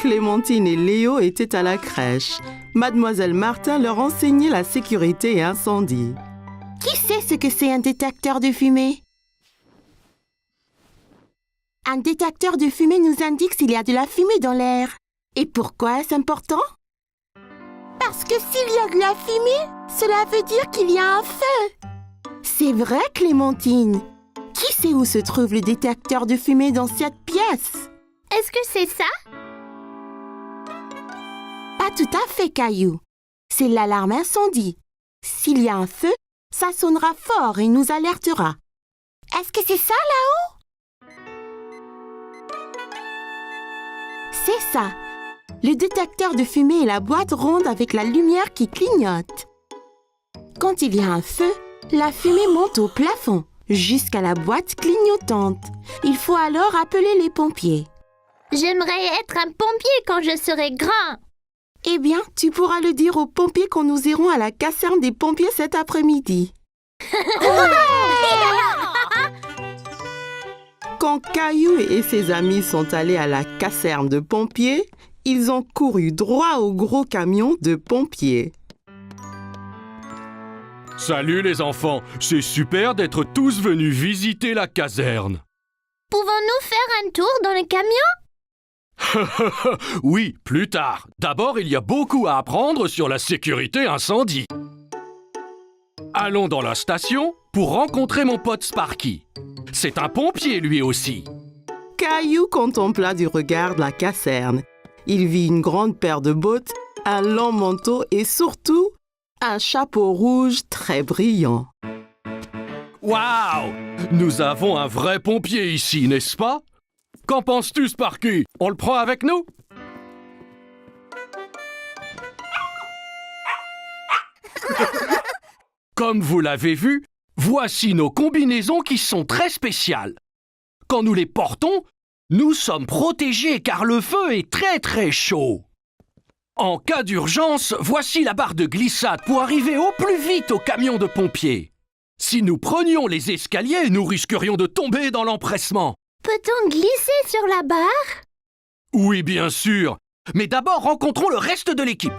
Clémentine et Léo étaient à la crèche. Mademoiselle Martin leur enseignait la sécurité et incendie. Qui sait ce que c'est un détecteur de fumée? Un détecteur de fumée nous indique s'il y a de la fumée dans l'air. Et pourquoi est-ce important? Parce que s'il y a de la fumée, cela veut dire qu'il y a un feu. C'est vrai, Clémentine. Qui sait où se trouve le détecteur de fumée dans cette pièce? Est-ce que c'est ça? Pas tout à fait, Caillou. C'est l'alarme incendie. S'il y a un feu, ça sonnera fort et nous alertera. Est-ce que c'est ça là-haut? C'est ça. Le détecteur de fumée est la boîte ronde avec la lumière qui clignote. Quand il y a un feu, la fumée monte au plafond, jusqu'à la boîte clignotante. Il faut alors appeler les pompiers. J'aimerais être un pompier quand je serai grand. Eh bien, tu pourras le dire aux pompiers quand nous irons à la caserne des pompiers cet après-midi. Quand Caillou et ses amis sont allés à la caserne de pompiers, ils ont couru droit au gros camion de pompiers. Salut les enfants, c'est super d'être tous venus visiter la caserne. Pouvons-nous faire un tour dans le camion? Oui, plus tard. D'abord, il y a beaucoup à apprendre sur la sécurité incendie. Allons dans la station pour rencontrer mon pote Sparky. C'est un pompier lui aussi. Caillou contempla du regard la caserne. Il vit une grande paire de bottes, un long manteau et surtout un chapeau rouge très brillant. Waouh! Nous avons un vrai pompier ici, n'est-ce pas? Qu'en penses-tu, Sparky? On le prend avec nous? Comme vous l'avez vu, voici nos combinaisons qui sont très spéciales. Quand nous les portons, nous sommes protégés car le feu est très très chaud. En cas d'urgence, voici la barre de glissade pour arriver au plus vite au camion de pompiers. Si nous prenions les escaliers, nous risquerions de tomber dans l'empressement. Peut-on glisser sur la barre? Oui, bien sûr. Mais d'abord, rencontrons le reste de l'équipe.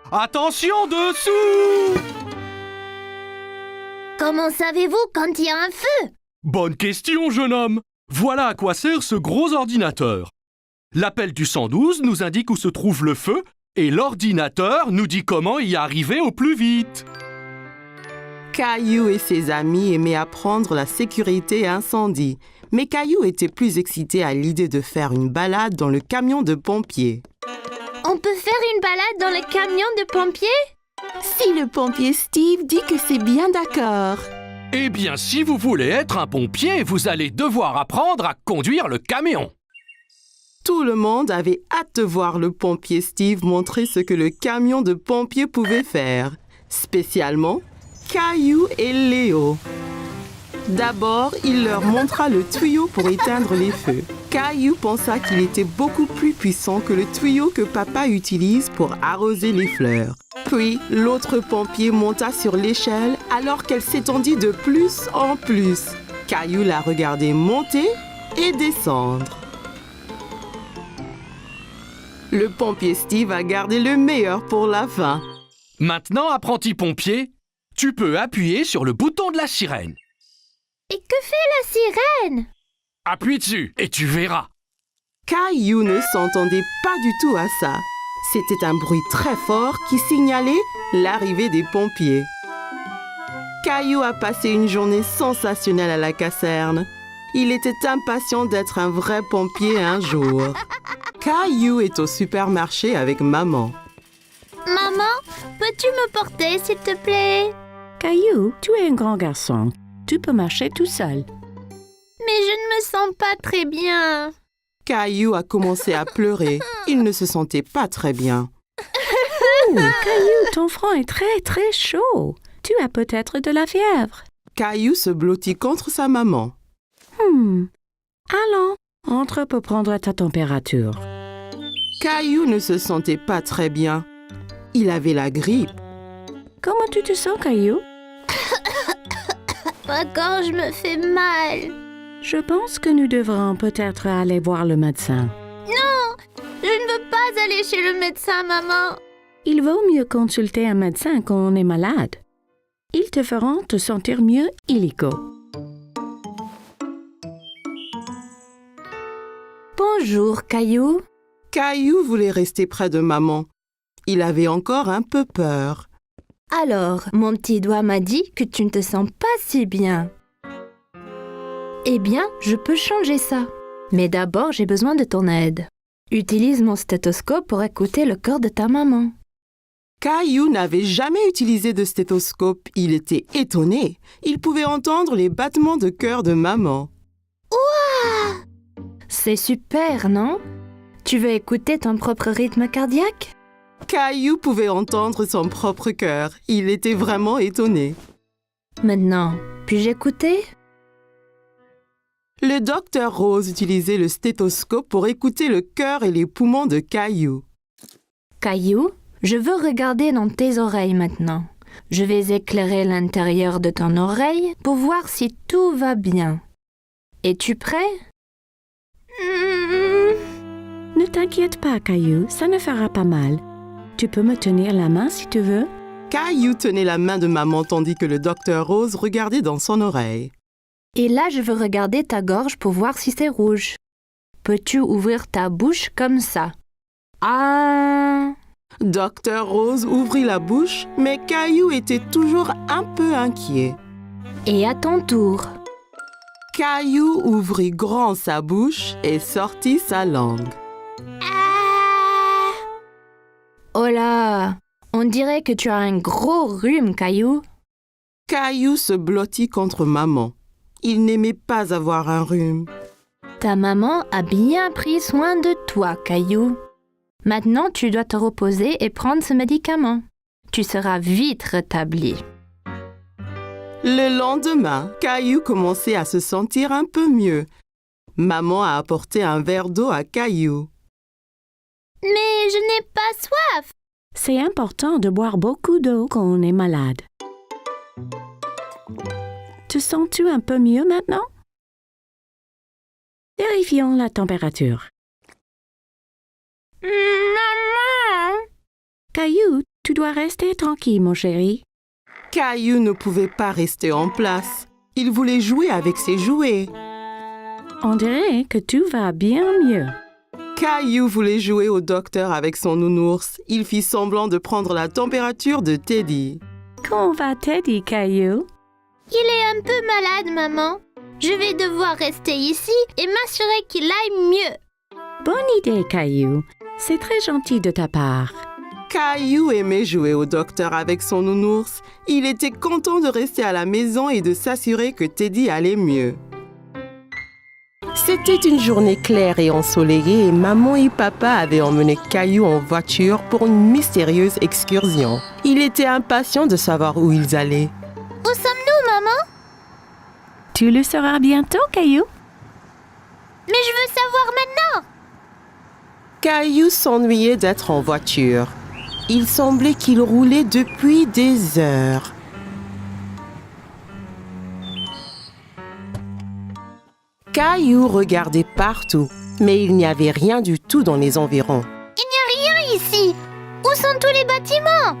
Attention dessous! Comment savez-vous quand il y a un feu? Bonne question, jeune homme. Voilà à quoi sert ce gros ordinateur. L'appel du 112 nous indique où se trouve le feu et l'ordinateur nous dit comment y arriver au plus vite. Caillou et ses amis aimaient apprendre la sécurité incendie, mais Caillou était plus excité à l'idée de faire une balade dans le camion de pompiers. On peut faire une balade dans le camion de pompiers? Si le pompier Steve dit que c'est bien d'accord. Eh bien, si vous voulez être un pompier, vous allez devoir apprendre à conduire le camion. Tout le monde avait hâte de voir le pompier Steve montrer ce que le camion de pompiers pouvait faire, spécialement Caillou et Léo. D'abord, il leur montra le tuyau pour éteindre les feux. Caillou pensa qu'il était beaucoup plus puissant que le tuyau que papa utilise pour arroser les fleurs. Puis, l'autre pompier monta sur l'échelle alors qu'elle s'étendit de plus en plus. Caillou la regardait monter et descendre. Le pompier Steve a gardé le meilleur pour la fin. Maintenant, apprenti pompier, tu peux appuyer sur le bouton de la sirène. Et que fait la sirène? Appuie dessus et tu verras. Caillou ne s'entendait pas du tout à ça. C'était un bruit très fort qui signalait l'arrivée des pompiers. Caillou a passé une journée sensationnelle à la caserne. Il était impatient d'être un vrai pompier un jour. Caillou est au supermarché avec maman. Maman, peux-tu me porter, s'il te plaît? Caillou, tu es un grand garçon. Tu peux marcher tout seul. Mais je ne me sens pas très bien. Caillou a commencé à pleurer. Il ne se sentait pas très bien. Oh, Caillou, ton front est très, très chaud. Tu as peut-être de la fièvre. Caillou se blottit contre sa maman. Allons, entre pour prendre ta température. Caillou ne se sentait pas très bien. Il avait la grippe. Comment tu te sens, Caillou? Ma gorge me fait mal. Je pense que nous devrons peut-être aller voir le médecin. Je ne veux pas aller chez le médecin, maman. Il vaut mieux consulter un médecin quand on est malade. Ils te feront te sentir mieux illico. Bonjour, Caillou. Caillou voulait rester près de maman. Il avait encore un peu peur. Alors, mon petit doigt m'a dit que tu ne te sens pas si bien. Eh bien, je peux changer ça. Mais d'abord, j'ai besoin de ton aide. Utilise mon stéthoscope pour écouter le cœur de ta maman. Caillou n'avait jamais utilisé de stéthoscope. Il était étonné. Il pouvait entendre les battements de cœur de maman. C'est super, non? Tu veux écouter ton propre rythme cardiaque? Caillou pouvait entendre son propre cœur. Il était vraiment étonné. Maintenant, puis-je écouter? Le docteur Rose utilisait le stéthoscope pour écouter le cœur et les poumons de Caillou. Caillou, je veux regarder dans tes oreilles maintenant. Je vais éclairer l'intérieur de ton oreille pour voir si tout va bien. Es-tu prêt? Ne t'inquiète pas, Caillou, ça ne fera pas mal. Tu peux me tenir la main si tu veux. Caillou tenait la main de maman tandis que le docteur Rose regardait dans son oreille. Et là, je veux regarder ta gorge pour voir si c'est rouge. Peux-tu ouvrir ta bouche comme ça? Ah! Docteur Rose ouvrit la bouche, mais Caillou était toujours un peu inquiet. Et à ton tour. Caillou ouvrit grand sa bouche et sortit sa langue. Oh là! On dirait que tu as un gros rhume, Caillou. Caillou se blottit contre maman. Il n'aimait pas avoir un rhume. Ta maman a bien pris soin de toi, Caillou. Maintenant, tu dois te reposer et prendre ce médicament. Tu seras vite rétabli. Le lendemain, Caillou commençait à se sentir un peu mieux. Maman a apporté un verre d'eau à Caillou. Mais je n'ai pas soif. C'est important de boire beaucoup d'eau quand on est malade. Te sens-tu un peu mieux maintenant? Vérifions la température. Maman! Caillou, tu dois rester tranquille, mon chéri. Caillou ne pouvait pas rester en place. Il voulait jouer avec ses jouets. On dirait que tout va bien mieux. Caillou voulait jouer au docteur avec son nounours. Il fit semblant de prendre la température de Teddy. Comment va Teddy, Caillou? Il est un peu malade, maman. Je vais devoir rester ici et m'assurer qu'il aille mieux. Bonne idée, Caillou. C'est très gentil de ta part. Caillou aimait jouer au docteur avec son nounours. Il était content de rester à la maison et de s'assurer que Teddy allait mieux. C'était une journée claire et ensoleillée et maman et papa avaient emmené Caillou en voiture pour une mystérieuse excursion. Il était impatient de savoir où ils allaient. Où sommes-nous, maman? Tu le sauras bientôt, Caillou. Mais je veux savoir maintenant. Caillou s'ennuyait d'être en voiture. Il semblait qu'il roulait depuis des heures. Caillou regardait partout, mais il n'y avait rien du tout dans les environs. Il n'y a rien ici. Où sont tous les bâtiments?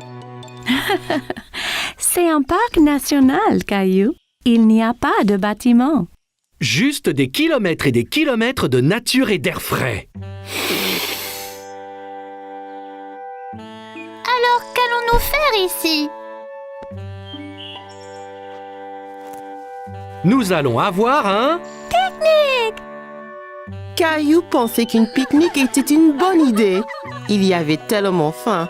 C'est un parc national, Caillou. Il n'y a pas de bâtiment. Juste des kilomètres et des kilomètres de nature et d'air frais. Alors, qu'allons-nous faire ici? Nous allons avoir un... Caillou pensait qu'une pique-nique était une bonne idée. Il y avait tellement faim.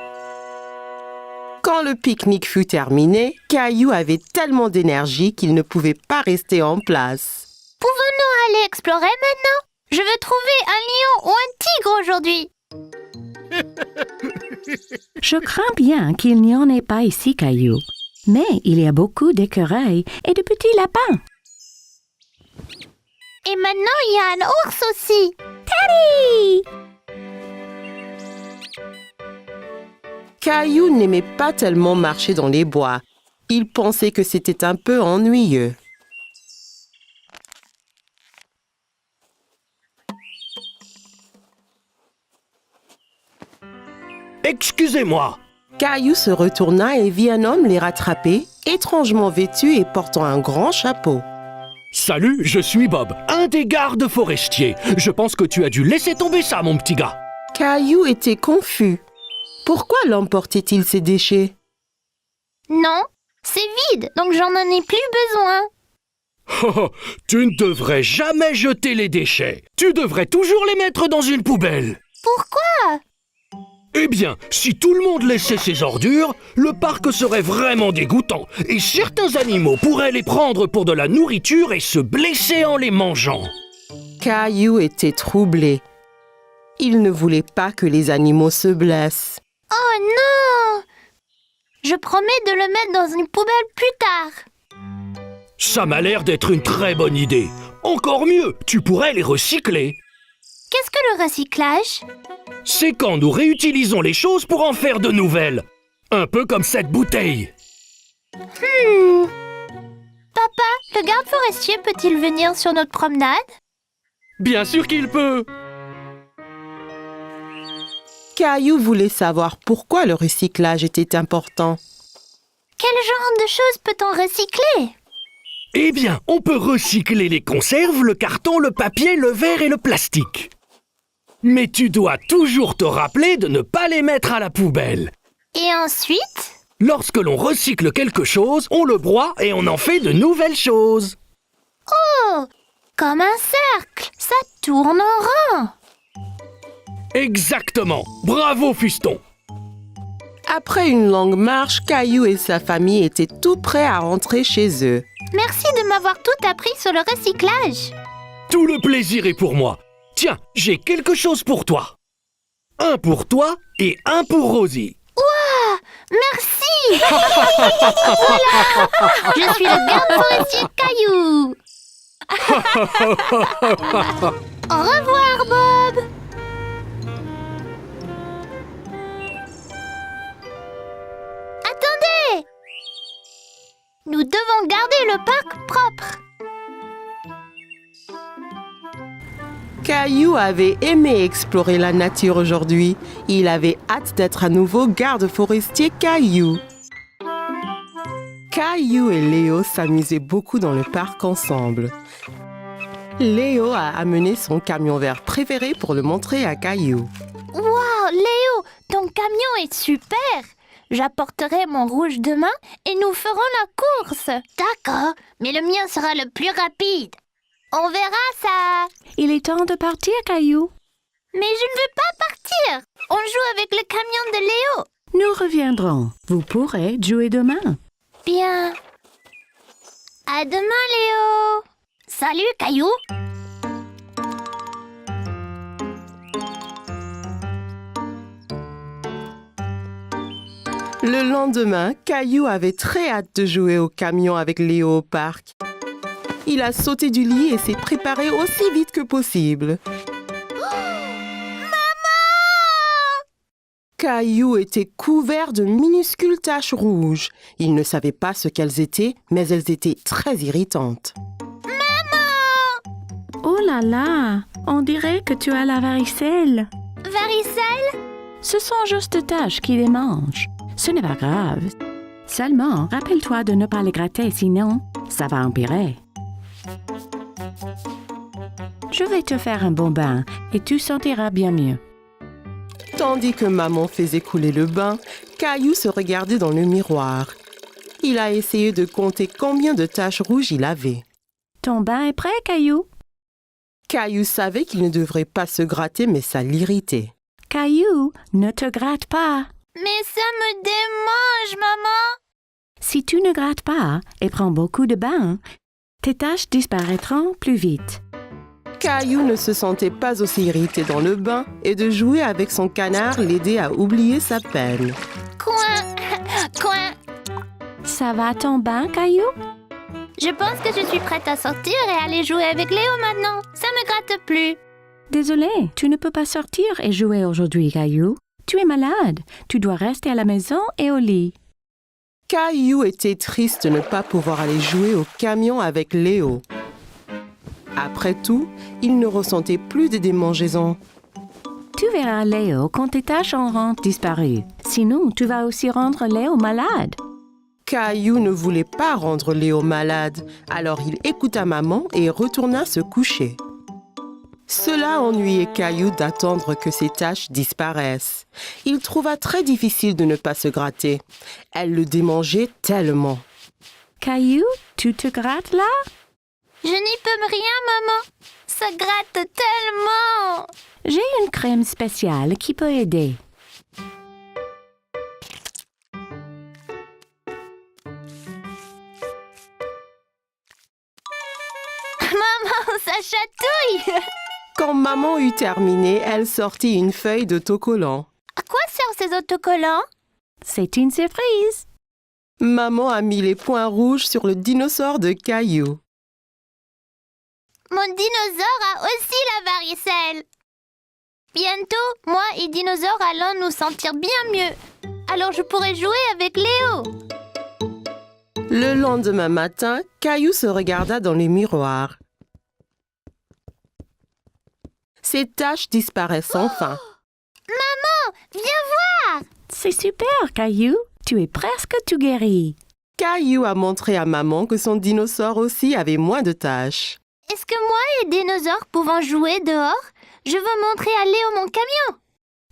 Quand le pique-nique fut terminé, Caillou avait tellement d'énergie qu'il ne pouvait pas rester en place. Pouvons-nous aller explorer maintenant? Je veux trouver un lion ou un tigre aujourd'hui. Je crains bien qu'il n'y en ait pas ici, Caillou. Mais il y a beaucoup d'écureuils et de petits lapins. Et maintenant, il y a un ours aussi. Teddy! Caillou n'aimait pas tellement marcher dans les bois. Il pensait que c'était un peu ennuyeux. Excusez-moi. Caillou se retourna et vit un homme les rattraper, étrangement vêtu et portant un grand chapeau. Salut, je suis Bob, un des gardes forestiers. Je pense que tu as dû laisser tomber ça, mon petit gars. Caillou était confus. Pourquoi l'homme portait-il ses déchets? Non, c'est vide, donc j'en ai plus besoin. Oh, tu ne devrais jamais jeter les déchets. Tu devrais toujours les mettre dans une poubelle. Pourquoi? Eh bien, si tout le monde laissait ses ordures, le parc serait vraiment dégoûtant et certains animaux pourraient les prendre pour de la nourriture et se blesser en les mangeant. Caillou était troublé. Il ne voulait pas que les animaux se blessent. Oh non! Je promets de le mettre dans une poubelle plus tard. Ça m'a l'air d'être une très bonne idée. Encore mieux, tu pourrais les recycler. Qu'est-ce que le recyclage? C'est quand nous réutilisons les choses pour en faire de nouvelles. Un peu comme cette bouteille. Papa, le garde forestier peut-il venir sur notre promenade? Bien sûr qu'il peut. Caillou voulait savoir pourquoi le recyclage était important. Quel genre de choses peut-on recycler? Eh bien, on peut recycler les conserves, le carton, le papier, le verre et le plastique. Mais tu dois toujours te rappeler de ne pas les mettre à la poubelle. Et ensuite? Lorsque l'on recycle quelque chose, on le broie et on en fait de nouvelles choses. Oh! Comme un cercle, ça tourne en rond. Exactement. Bravo, Fiston. Après une longue marche, Caillou et sa famille étaient tout prêts à rentrer chez eux. Merci de m'avoir tout appris sur le recyclage. Tout le plaisir est pour moi. Tiens, j'ai quelque chose pour toi. Un pour toi et un pour Rosie. Merci. Voilà. Je suis le garde forestier Caillou. Au revoir, Bob. Attendez. Nous devons garder le parc propre. Caillou avait aimé explorer la nature aujourd'hui. Il avait hâte d'être à nouveau garde forestier Caillou. Caillou et Léo s'amusaient beaucoup dans le parc ensemble. Léo a amené son camion vert préféré pour le montrer à Caillou. Wow, Léo, ton camion est super. J'apporterai mon rouge demain et nous ferons la course. D'accord, mais le mien sera le plus rapide. On verra ça. Il est temps de partir, Caillou. Mais je ne veux pas partir. On joue avec le camion de Léo. Nous reviendrons. Vous pourrez jouer demain. Bien. À demain, Léo. Salut, Caillou. Le lendemain, Caillou avait très hâte de jouer au camion avec Léo au parc. Il a sauté du lit et s'est préparé aussi vite que possible. Caillou était couvert de minuscules taches rouges. Il ne savait pas ce qu'elles étaient, mais elles étaient très irritantes. Oh là là, on dirait que tu as la varicelle. Varicelle? Ce sont juste des taches qui les mangent. Ce n'est pas grave. Seulement, rappelle-toi de ne pas les gratter, sinon, ça va empirer. Je vais te faire un bon bain et tu sentiras bien mieux. Tandis que maman faisait couler le bain, Caillou se regardait dans le miroir. Il a essayé de compter combien de taches rouges il avait. Ton bain est prêt, Caillou? Caillou savait qu'il ne devrait pas se gratter, mais ça l'irritait. Caillou, ne te gratte pas. Mais ça me démange, maman. Si tu ne grattes pas et prends beaucoup de bains, tes taches disparaîtront plus vite. Caillou ne se sentait pas aussi irrité dans le bain et de jouer avec son canard l'aidait à oublier sa peine. Coin, coin. Ça va ton bain, Caillou? Je pense que je suis prête à sortir et aller jouer avec Léo maintenant. Ça me gratte plus. Désolé, tu ne peux pas sortir et jouer aujourd'hui, Caillou. Tu es malade. Tu dois rester à la maison et au lit. Caillou était triste de ne pas pouvoir aller jouer au camion avec Léo. Après tout, il ne ressentait plus de démangeaisons. Tu verras Léo quand tes tâches auront disparu. Sinon, tu vas aussi rendre Léo malade. Caillou ne voulait pas rendre Léo malade, alors il écouta maman et retourna se coucher. Cela ennuyait Caillou d'attendre que ses taches disparaissent. Il trouva très difficile de ne pas se gratter. Elle le démangeait tellement. Caillou, tu te grattes là? Je n'y peux rien, maman. Ça gratte tellement. J'ai une crème spéciale qui peut aider. Maman, ça chatouille. Quand maman eut terminé, elle sortit une feuille d'autocollant. À quoi servent ces autocollants? C'est une surprise. Maman a mis les points rouges sur le dinosaure de Caillou. Mon dinosaure a aussi la varicelle. Bientôt, moi et Dinosaure allons nous sentir bien mieux. Alors je pourrai jouer avec Léo. Le lendemain matin, Caillou se regarda dans le miroir. Ses taches disparaissent enfin. Viens voir. C'est super, Caillou. Tu es presque tout guéri. Caillou a montré à maman que son dinosaure aussi avait moins de taches. Est-ce que moi et Dinosaure pouvons jouer dehors? Je veux montrer à Léo mon camion.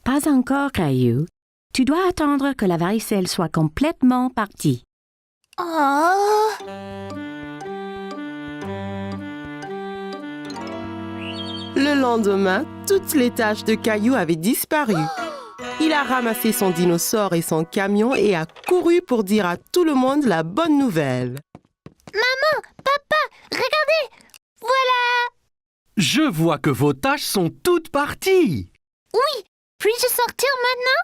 Pas encore, Caillou. Tu dois attendre que la varicelle soit complètement partie. Oh. Le lendemain, toutes les taches de Caillou avaient disparu. Il a ramassé son dinosaure et son camion et a couru pour dire à tout le monde la bonne nouvelle. Maman, papa, regardez. Voilà. Je vois que vos taches sont toutes parties. Puis-je sortir maintenant?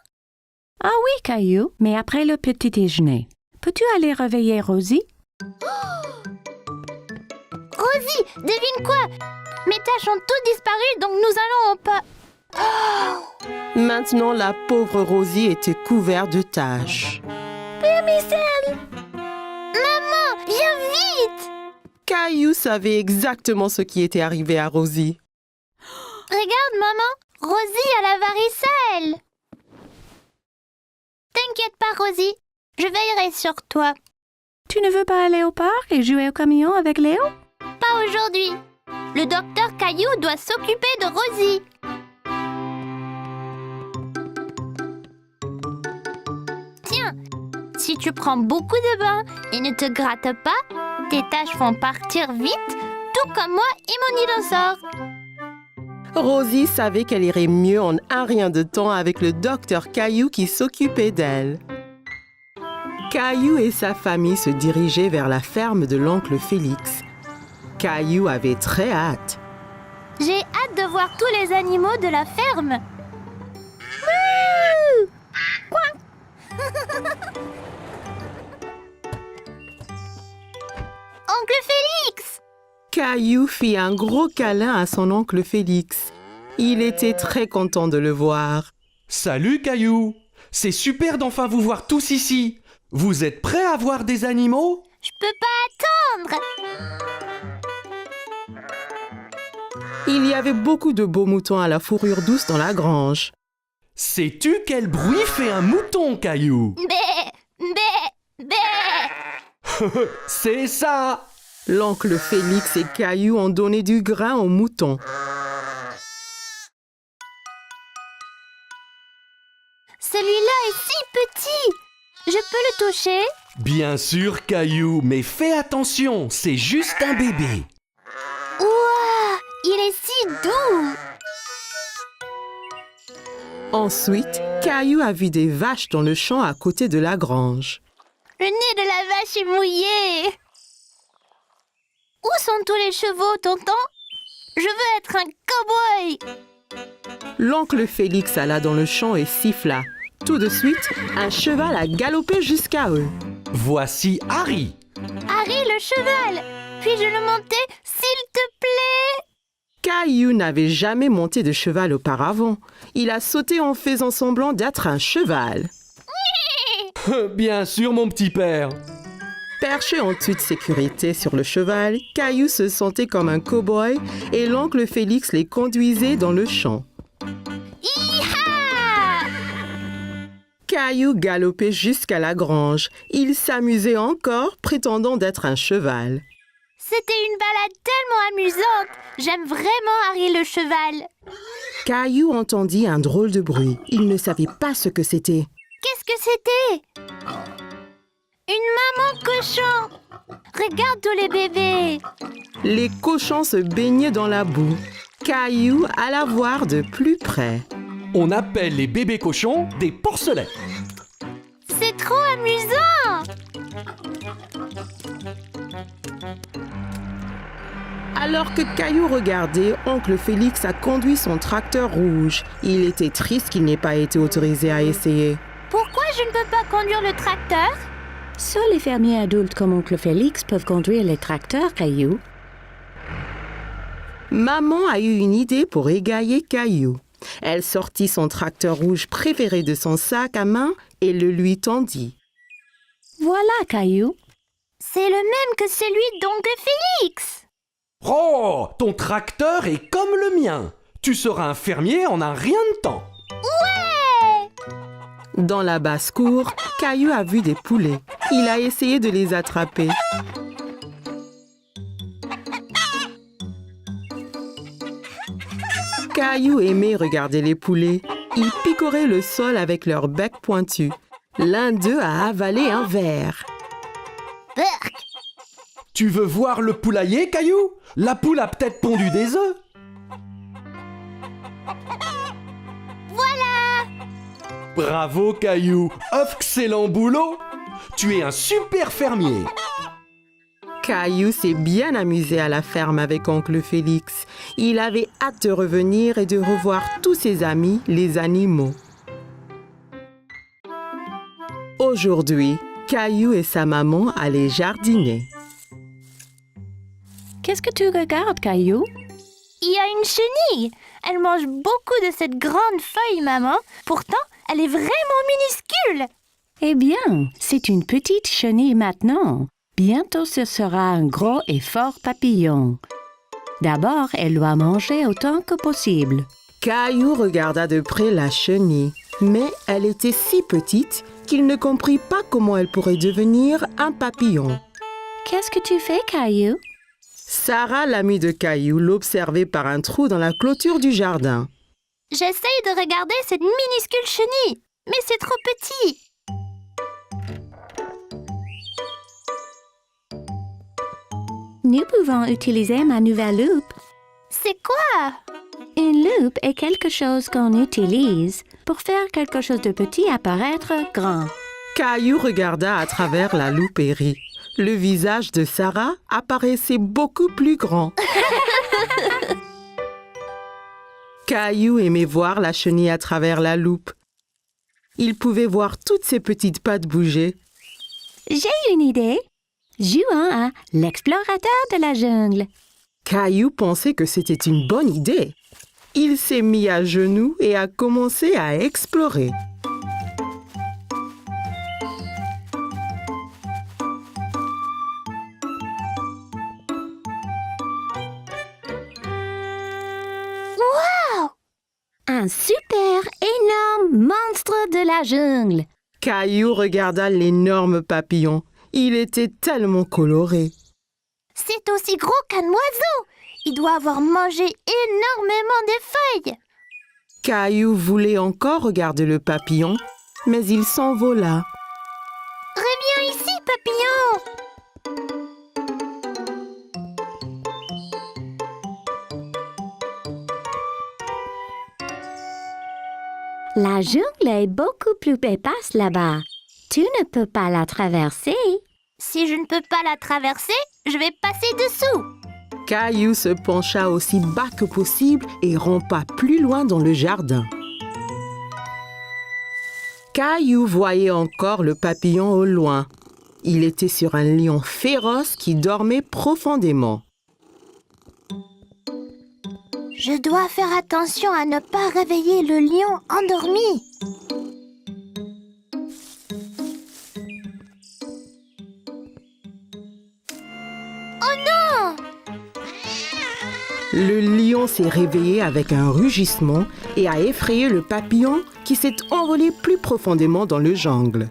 Ah oui, Caillou, mais après le petit déjeuner. Peux-tu aller réveiller Rosie? Rosie, devine quoi? Mes taches ont toutes disparu, donc nous allons au pas. Maintenant, la pauvre Rosie était couverte de taches. Maman, viens vite. Caillou savait exactement ce qui était arrivé à Rosie. Regarde, maman, Rosie a la varicelle. T'inquiète pas, Rosie, je veillerai sur toi. Tu ne veux pas aller au parc et jouer au camion avec Léo? Pas aujourd'hui. Le docteur Caillou doit s'occuper de Rosie. Tiens, si tu prends beaucoup de bains et ne te grattes pas, tes taches vont partir vite, tout comme moi et mon dinosaure. Rosie savait qu'elle irait mieux en un rien de temps avec le docteur Caillou qui s'occupait d'elle. Caillou et sa famille se dirigeaient vers la ferme de l'oncle Félix. Caillou avait très hâte. J'ai hâte de voir tous les animaux de la ferme. Wouh! Coin! Oncle Félix! Caillou fit un gros câlin à son oncle Félix. Il était très content de le voir. Salut Caillou. C'est super d'enfin vous voir tous ici. Vous êtes prêts à voir des animaux? Je peux pas attendre! Il y avait beaucoup de beaux moutons à la fourrure douce dans la grange. Sais-tu quel bruit fait un mouton, Caillou? Bé! Bé! Bé! C'est ça! L'oncle Félix et Caillou ont donné du grain aux moutons. Celui-là est si petit! Je peux le toucher? Bien sûr, Caillou, mais fais attention, c'est juste un bébé. Ouah! Il est si doux! Ensuite, Caillou a vu des vaches dans le champ à côté de la grange. Le nez de la vache est mouillé! Où sont tous les chevaux, tonton? Je veux être un cow-boy! L'oncle Félix alla dans le champ et siffla. Tout de suite, un cheval a galopé jusqu'à eux. Voici Harry. Harry, le cheval! Puis-je le monter, s'il te plaît? Caillou n'avait jamais monté de cheval auparavant. Il a sauté en faisant semblant d'être un cheval. Bien sûr, mon petit père. Perché en toute sécurité sur le cheval, Caillou se sentait comme un cow-boy et l'oncle Félix les conduisait dans le champ. Hi! Caillou galopait jusqu'à la grange. Il s'amusait encore, prétendant d'être un cheval. C'était une balade tellement amusante. J'aime vraiment Harry le cheval. Caillou entendit un drôle de bruit. Il ne savait pas ce que c'était. Qu'est-ce que c'était? Une maman cochon. Regarde tous les bébés. Les cochons se baignaient dans la boue. Caillou alla voir de plus près. On appelle les bébés cochons des porcelets. C'est trop amusant. Alors que Caillou regardait, oncle Félix a conduit son tracteur rouge. Il était triste qu'il n'ait pas été autorisé à essayer. Pourquoi je ne peux pas conduire le tracteur? Seuls les fermiers adultes comme oncle Félix peuvent conduire les tracteurs, Caillou. Maman a eu une idée pour égayer Caillou. Elle sortit son tracteur rouge préféré de son sac à main et le lui tendit. Voilà, Caillou. C'est le même que celui d'oncle Félix. Oh, ton tracteur est comme le mien. Tu seras un fermier en un rien de temps. Dans la basse-cour, Caillou a vu des poulets. Il a essayé de les attraper. Caillou aimait regarder les poulets. Ils picoraient le sol avec leur bec pointu. L'un d'eux a avalé un verre. Berk. Tu veux voir le poulailler, Caillou? La poule a peut-être pondu des œufs. Voilà. Bravo, Caillou. Excellent boulot. Tu es un super fermier. Caillou s'est bien amusé à la ferme avec oncle Félix. Il avait hâte de revenir et de revoir tous ses amis, les animaux. Aujourd'hui, Caillou et sa maman allaient jardiner. Qu'est-ce que tu regardes, Caillou? Il y a une chenille. Elle mange beaucoup de cette grande feuille, maman. Pourtant, elle est vraiment minuscule. Eh bien, c'est une petite chenille maintenant. Bientôt, ce sera un gros et fort papillon. D'abord, elle doit manger autant que possible. Caillou regarda de près la chenille, mais elle était si petite qu'il ne comprit pas comment elle pourrait devenir un papillon. Qu'est-ce que tu fais, Caillou? Sarah, l'amie de Caillou, l'observait par un trou dans la clôture du jardin. J'essaye de regarder cette minuscule chenille, mais c'est trop petit. Nous pouvons utiliser ma nouvelle loupe. C'est quoi? Une loupe est quelque chose qu'on utilise pour faire quelque chose de petit apparaître grand. Caillou regarda à travers la loupe et rit. Le visage de Sarah apparaissait beaucoup plus grand. Caillou aimait voir la chenille à travers la loupe. Il pouvait voir toutes ses petites pattes bouger. J'ai une idée. Jouons à l'explorateur de la jungle. Caillou pensait que c'était une bonne idée. Il s'est mis à genoux et a commencé à explorer. Un super énorme monstre de la jungle. Caillou regarda l'énorme papillon. Il était tellement coloré. C'est aussi gros qu'un oiseau. Il doit avoir mangé énormément de feuilles. Caillou voulait encore regarder le papillon, mais il s'envola. Reviens ici, papillon. La jungle est beaucoup plus épaisse là-bas. Tu ne peux pas la traverser. Si je ne peux pas la traverser, je vais passer dessous. Caillou se pencha aussi bas que possible et rampa plus loin dans le jardin. Caillou voyait encore le papillon au loin. Il était sur un lion féroce qui dormait profondément. Je dois faire attention à ne pas réveiller le lion endormi. Oh non! Le lion s'est réveillé avec un rugissement et a effrayé le papillon qui s'est envolé plus profondément dans le jungle.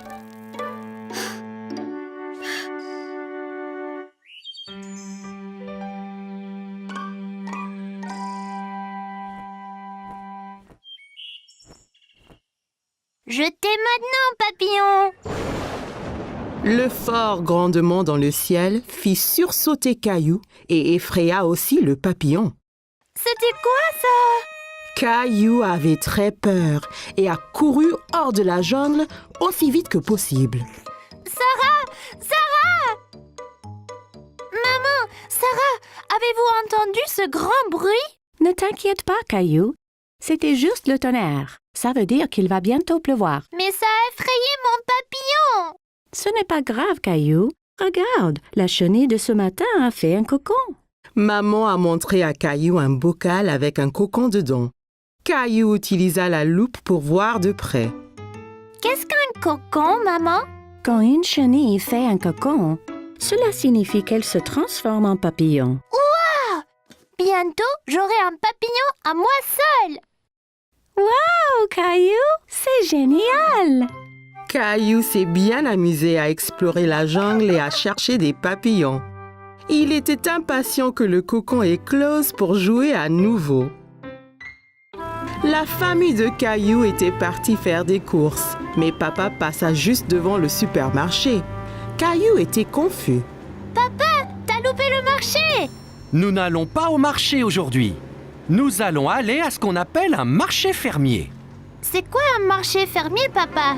Je t'ai maintenant, papillon. Le fort grandement dans le ciel fit sursauter Caillou et effraya aussi le papillon. C'était quoi ça? Caillou avait très peur et a couru hors de la jungle aussi vite que possible. Sarah! Maman, Sarah, avez-vous entendu ce grand bruit? Ne t'inquiète pas, Caillou. C'était juste le tonnerre. Ça veut dire qu'il va bientôt pleuvoir. Mais ça a effrayé mon papillon. Ce n'est pas grave, Caillou. Regarde, la chenille de ce matin a fait un cocon. Maman a montré à Caillou un bocal avec un cocon dedans. Caillou utilisa la loupe pour voir de près. Qu'est-ce qu'un cocon, maman? Quand une chenille fait un cocon, cela signifie qu'elle se transforme en papillon. Bientôt, j'aurai un papillon à moi seule. Oh, Caillou, c'est génial! Caillou s'est bien amusé à explorer la jungle et à chercher des papillons. Il était impatient que le cocon éclose pour jouer à nouveau. La famille de Caillou était partie faire des courses, mais papa passa juste devant le supermarché. Caillou était confus. T'as loupé le marché. Nous n'allons pas au marché aujourd'hui. Nous allons aller à ce qu'on appelle un marché fermier. C'est quoi un marché fermier, papa?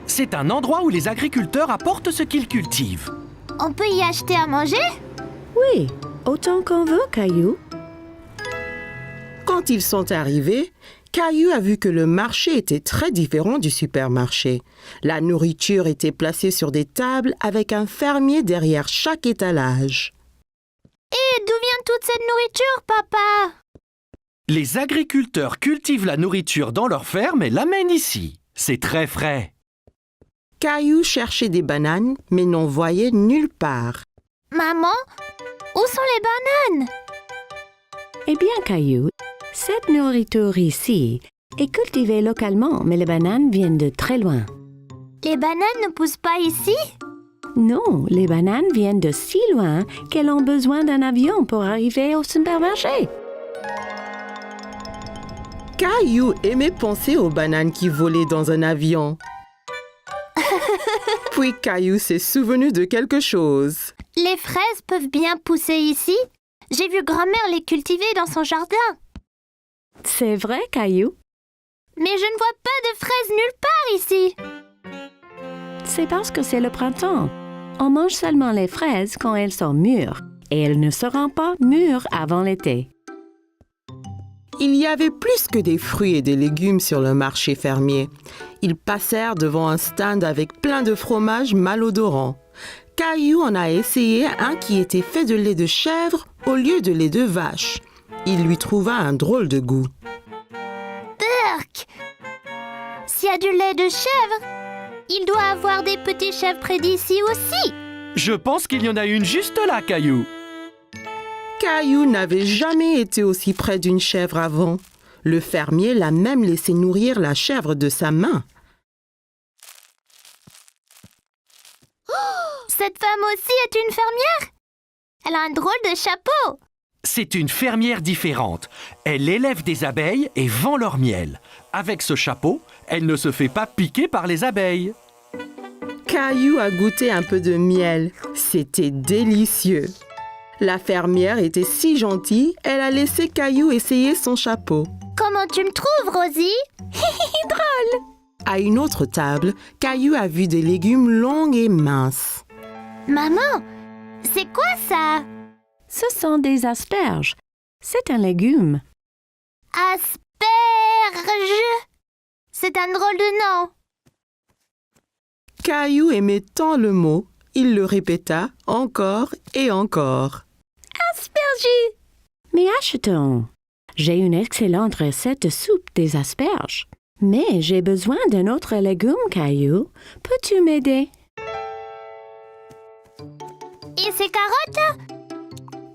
C'est un endroit où les agriculteurs apportent ce qu'ils cultivent. On peut y acheter à manger? Oui, autant qu'on veut, Caillou. Quand ils sont arrivés, Caillou a vu que le marché était très différent du supermarché. La nourriture était placée sur des tables avec un fermier derrière chaque étalage. Et d'où vient toute cette nourriture, papa? Les agriculteurs cultivent la nourriture dans leur ferme et l'amènent ici. C'est très frais. Caillou cherchait des bananes, mais n'en voyait nulle part. Maman, où sont les bananes? Eh bien, Caillou, cette nourriture ici est cultivée localement, mais les bananes viennent de très loin. Les bananes ne poussent pas ici? Non, les bananes viennent de si loin qu'elles ont besoin d'un avion pour arriver au supermarché. Caillou aimait penser aux bananes qui volaient dans un avion. Puis Caillou s'est souvenu de quelque chose. Les fraises peuvent bien pousser ici? J'ai vu grand-mère les cultiver dans son jardin. C'est vrai, Caillou? Mais je ne vois pas de fraises nulle part ici. C'est parce que c'est le printemps. On mange seulement les fraises quand elles sont mûres, et elles ne seront pas mûres avant l'été. Il y avait plus que des fruits et des légumes sur le marché fermier. Ils passèrent devant un stand avec plein de fromages malodorants. Caillou en a essayé un qui était fait de lait de chèvre au lieu de lait de vache. Il lui trouva un drôle de goût. Urk! S'il y a du lait de chèvre, il doit avoir des petits chèvres près d'ici aussi. Je pense qu'il y en a une juste là, Caillou. Caillou n'avait jamais été aussi près d'une chèvre avant. Le fermier l'a même laissé nourrir la chèvre de sa main. Cette femme aussi est une fermière? Elle a un drôle de chapeau. C'est une fermière différente. Elle élève des abeilles et vend leur miel. Avec ce chapeau, elle ne se fait pas piquer par les abeilles. Caillou a goûté un peu de miel. C'était délicieux. La fermière était si gentille, elle a laissé Caillou essayer son chapeau. Comment tu me trouves, Rosie? Drôle. À une autre table, Caillou a vu des légumes longs et minces. Maman, c'est quoi ça? Ce sont des asperges. C'est un légume. Asperge. C'est un drôle de nom. Caillou aimait tant le mot, il le répéta encore et encore. Asperges! Mais achetons. J'ai une excellente recette de soupe des asperges. Mais j'ai besoin d'un autre légume, Caillou. Peux-tu m'aider? Et ces carottes?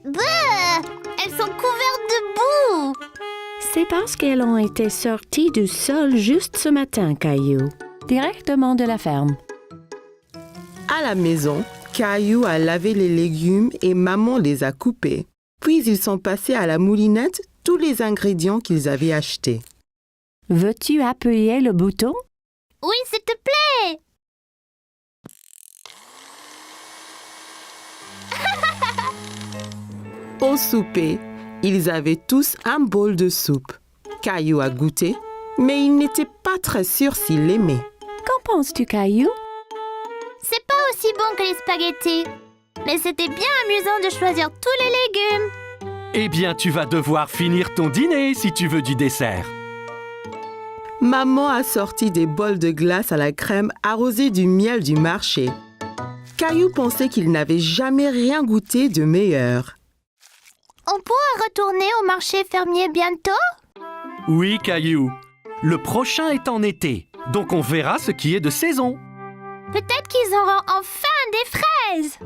Bah, elles sont couvertes de maison. C'est parce qu'elles ont été sorties du sol juste ce matin, Caillou, directement de la ferme. À la maison, Caillou a lavé les légumes et maman les a coupés. Puis ils sont passés à la moulinette tous les ingrédients qu'ils avaient achetés. Veux-tu appuyer le bouton? Oui, s'il te plaît. Au souper, ils avaient tous un bol de soupe. Caillou a goûté, mais il n'était pas très sûr s'il l'aimait. Qu'en penses-tu, Caillou? C'est pas aussi bon que les spaghettis. Mais c'était bien amusant de choisir tous les légumes. Eh bien, tu vas devoir finir ton dîner si tu veux du dessert. Maman a sorti des bols de glace à la crème arrosés du miel du marché. Caillou pensait qu'il n'avait jamais rien goûté de meilleur. On pourra retourner au marché fermier bientôt? Oui, Caillou. Le prochain est en été, donc on verra ce qui est de saison. Peut-être qu'ils auront enfin des fraises.